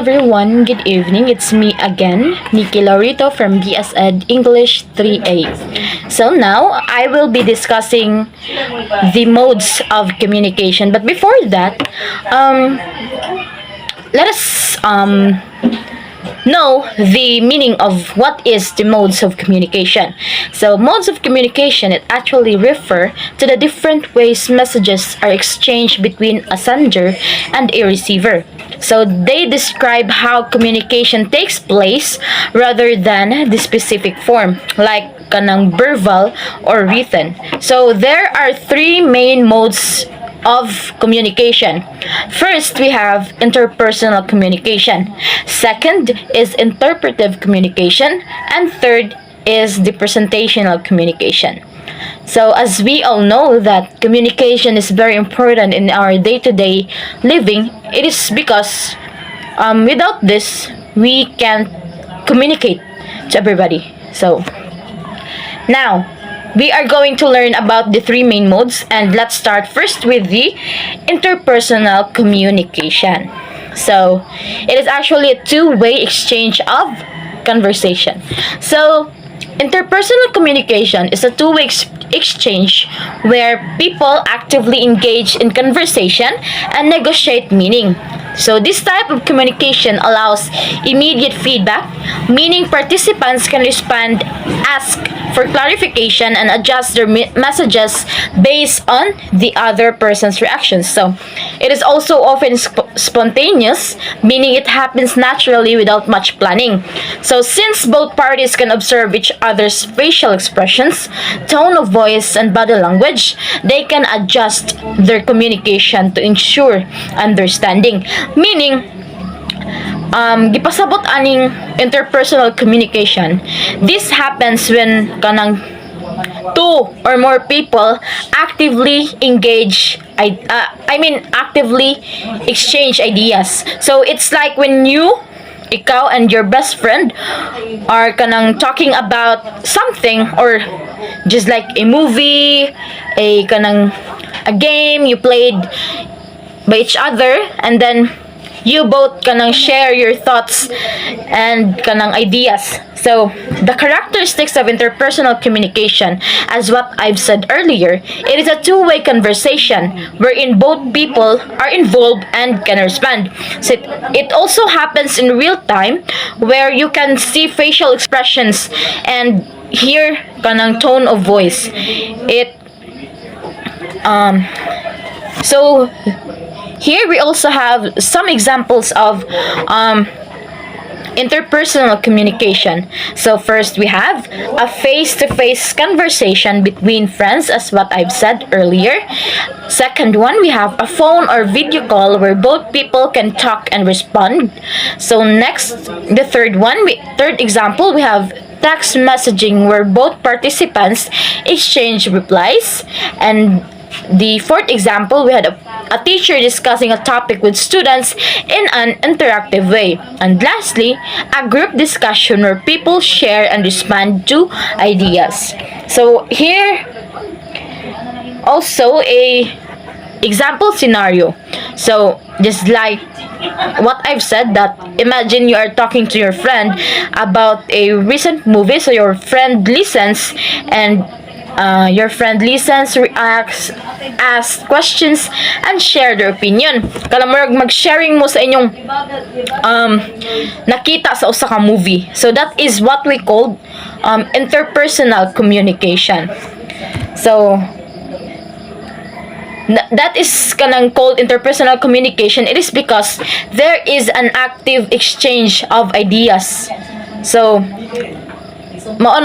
everyone, good evening. It's me again, Nikki Laurito from BSED English 3A. So now, I will be discussing the modes of communication. But before that, let us know the meaning of what is the modes of communication. So modes of communication, it actually refer to the different ways messages are exchanged between a sender and a receiver. So they describe how communication takes place rather than the specific form, like kanang verbal or written. So there are three main modes of communication. First, we have interpersonal communication. Second is interpretive communication. And third is the presentational communication. So as we all know that communication is very important in our day-to-day living, it is because without this, we can't communicate to everybody. So now, we are going to learn about the three main modes, and let's start first with the interpersonal communication. So, it is actually a two-way exchange of conversation. So, interpersonal communication is a two-way exchange where people actively engage in conversation and negotiate meaning. So this type of communication allows immediate feedback, meaning participants can respond, ask for clarification, and adjust their messages based on the other person's reactions. So it is also often spontaneous, meaning it happens naturally without much planning. So since both parties can observe each other's facial expressions, tone of voice, and body language, they can adjust their communication to ensure understanding. Meaning, gipasabot aning interpersonal communication. This happens when kanang two or more people actively engage, actively exchange ideas. So it's like when ikaw and your best friend are kanang talking about something, or just like a movie, a game you played by each other, and then you both kanang share your thoughts and kanang ideas. So the characteristics of interpersonal communication, as what I've said earlier, it is a two-way conversation wherein both people are involved and can respond. So it also happens in real time, where you can see facial expressions and hear kanang tone of voice. So here we also have some examples of interpersonal communication. So first we have a face-to-face conversation between friends, as what I've said earlier. Second one, we have a phone or video call where both people can talk and respond. So next, the third example, we have text messaging where both participants exchange replies. And the fourth example, we had a teacher discussing a topic with students in an interactive way. And lastly, a group discussion where people share and respond to ideas. So here, also a example scenario. So just like what I've said, that imagine you are talking to your friend about a recent movie. So your friend listens, and reacts, asks questions, and share their opinion. Kalamurag mag-sharing mo sa inyong nakita sa usa ka movie. So that is what we call interpersonal communication. So that is kanang called interpersonal communication. It is because there is an active exchange of ideas. So mao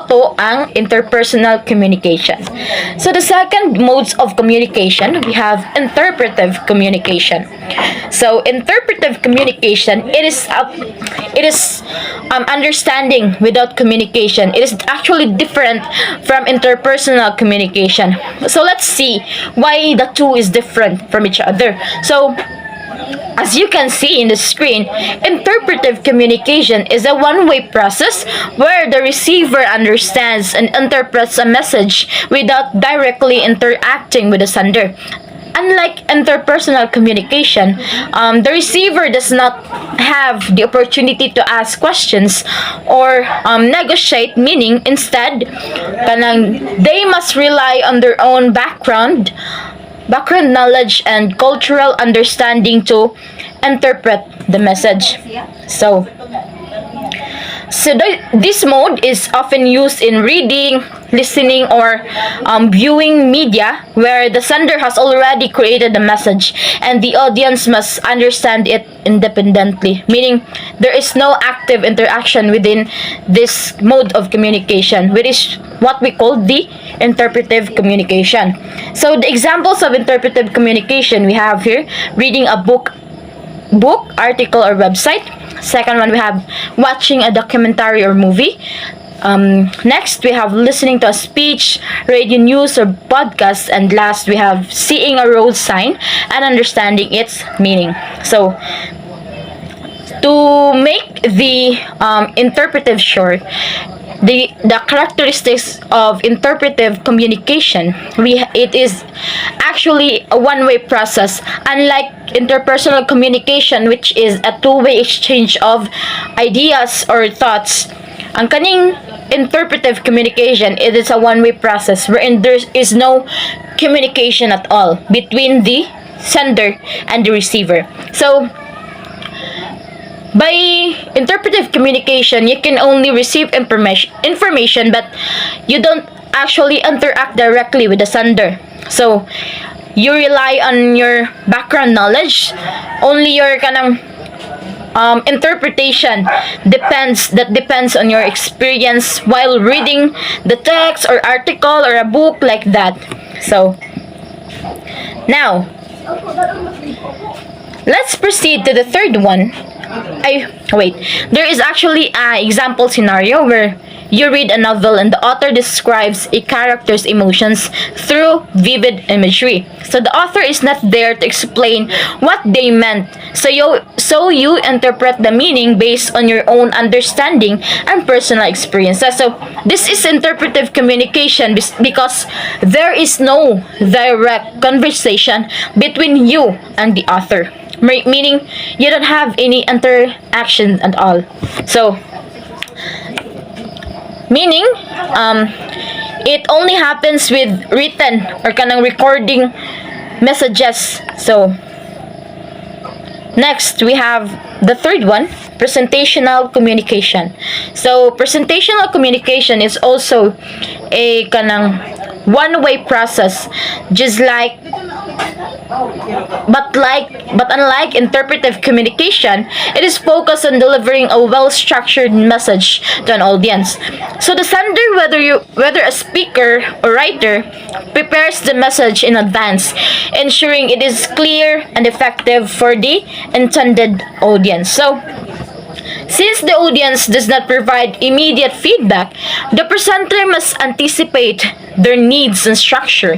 to ang interpersonal communication. So the second modes of communication, we have interpretive communication. So interpretive communication, it is understanding without communication. It is actually different from interpersonal communication. So let's see why the two is different from each other. So as you can see in the screen, interpretive communication is a one-way process where the receiver understands and interprets a message without directly interacting with the sender. unlike interpersonal communication, the receiver does not have the opportunity to ask questions or negotiate, meaning instead they must rely on their own background knowledge and cultural understanding to interpret the message. So this mode is often used in reading, listening, or viewing media where the sender has already created the message and the audience must understand it independently, meaning there is no active interaction within this mode of communication, which is what we call the interpretive communication. So the examples of interpretive communication we have here: reading a book, article, or website. Second one, we have watching a documentary or movie. Next, we have listening to a speech, radio news, or podcast. And last, we have seeing a road sign and understanding its meaning. So, to make the interpretive short, the characteristics of interpretive communication, it is actually a one-way process, unlike interpersonal communication, which is a two-way exchange of ideas or thoughts. Ang kaning interpretive communication, it is a one-way process wherein there is no communication at all between the sender and the receiver. So by interpretive communication, you can only receive information, but you don't actually interact directly with the sender. So you rely on your background knowledge. Only your interpretation depends on your experience while reading the text or article or a book like that. So now let's proceed to the third one. There is actually an example scenario where you read a novel and the author describes a character's emotions through vivid imagery. So the author is not there to explain what they meant. So you interpret the meaning based on your own understanding and personal experiences. So this is interpretive communication because there is no direct conversation between you and the author. Meaning you don't have any interaction at all. So meaning it only happens with written or recording messages. So next we have the third one, presentational communication. So presentational communication is also a one-way process, just like but unlike interpretive communication, it is focused on delivering a well-structured message to an audience. So the sender, whether a speaker or writer, prepares the message in advance, ensuring it is clear and effective for the intended audience. So since the audience does not provide immediate feedback, the presenter must anticipate their needs and structure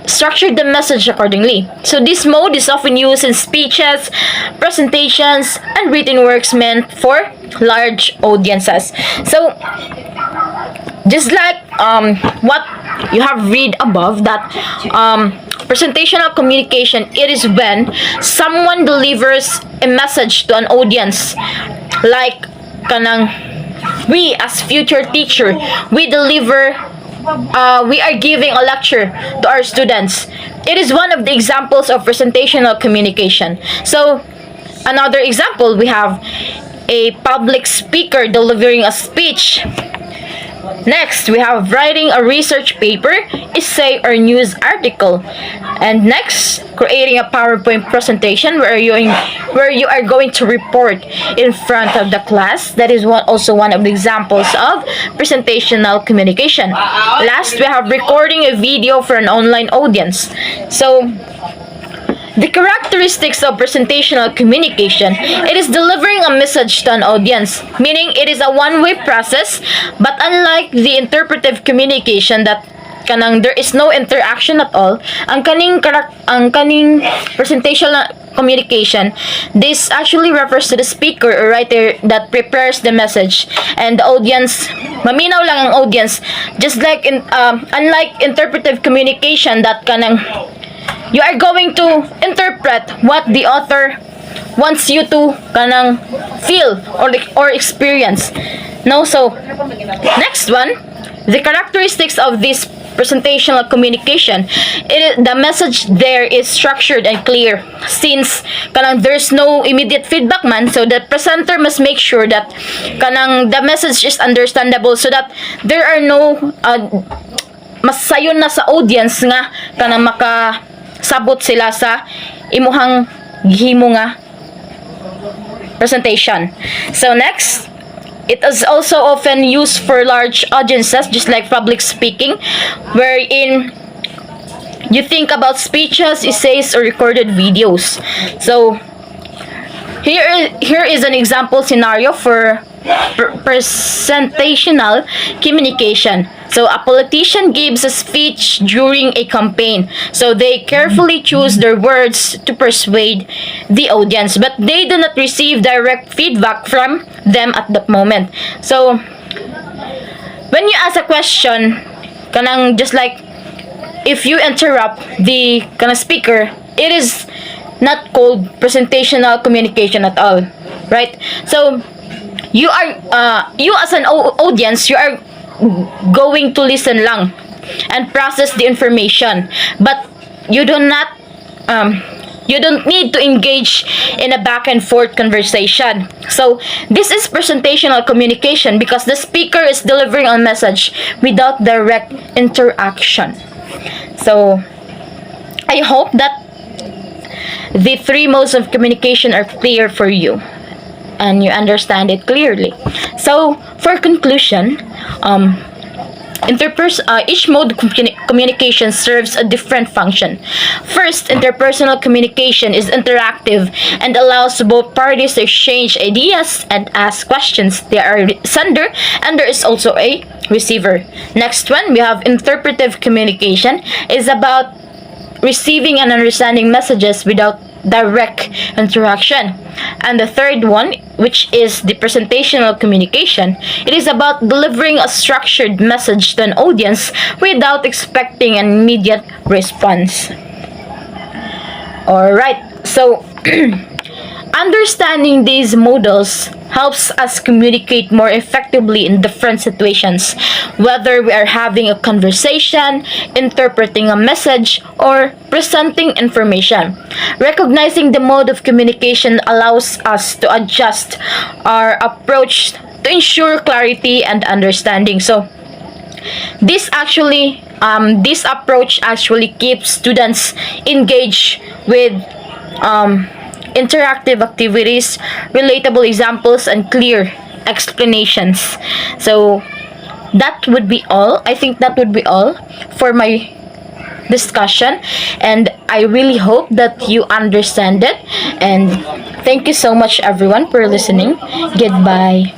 the message accordingly. So this mode is often used in speeches, presentations, and written works meant for large audiences. So just like what you have read above, that presentational communication, it is when someone delivers a message to an audience, like we as future teacher, we are giving a lecture to our students. It is one of the examples of presentational communication. So another example, we have a public speaker delivering a speech. Next, we have writing a research paper, essay, or news article. And next, creating a PowerPoint presentation where you are going to report in front of the class. That is also one of the examples of presentational communication. Last, we have recording a video for an online audience. So the characteristics of presentational communication, it is delivering a message to an audience, meaning it is a one-way process, but unlike the interpretive communication that there is no interaction at all, ang kaning presentational communication, this actually refers to the speaker or writer that prepares the message, and the audience, maminaw lang ang audience, just like unlike interpretive communication that you are going to interpret what the author wants you to kanang feel or experience. No, so next one, the characteristics of this presentational communication. The message there is structured and clear. Since kanang there's no immediate feedback man, so the presenter must make sure that kanang the message is understandable so that there are no mas sayon na sa audience nga kanang makasabot sila sa imuhang gihimo nga presentation. So next, it is also often used for large audiences, just like public speaking, wherein you think about speeches, essays, or recorded videos. So here is an example scenario for presentational communication. So a politician gives a speech during a campaign. So they carefully choose their words to persuade the audience, but they do not receive direct feedback from them at that moment. So when you ask a question, kanang just like if you interrupt the kanang speaker, it is not called presentational communication at all, right? So you are you as an audience, you are going to listen lang and process the information, but you do not you don't need to engage in a back and forth conversation. So this is presentational communication because the speaker is delivering a message without direct interaction. So I hope that the three modes of communication are clear for you and you understand it clearly. So for conclusion, each mode of communication serves a different function. First, interpersonal communication is interactive and allows both parties to exchange ideas and ask questions. There are sender and there is also a receiver. Next one, we have interpretive communication. Is about receiving and understanding messages without direct interaction. And the third one, which is the presentational communication, it is about delivering a structured message to an audience without expecting an immediate response. Alright, so understanding these models helps us communicate more effectively in different situations, whether we are having a conversation, interpreting a message, or presenting information. Recognizing the mode of communication allows us to adjust our approach to ensure clarity and understanding. So this approach actually keeps students engaged with interactive activities, relatable examples, and clear explanations. So that would be all. I think that would be all for my discussion, and I really hope that you understand it. And thank you so much everyone for listening. Goodbye.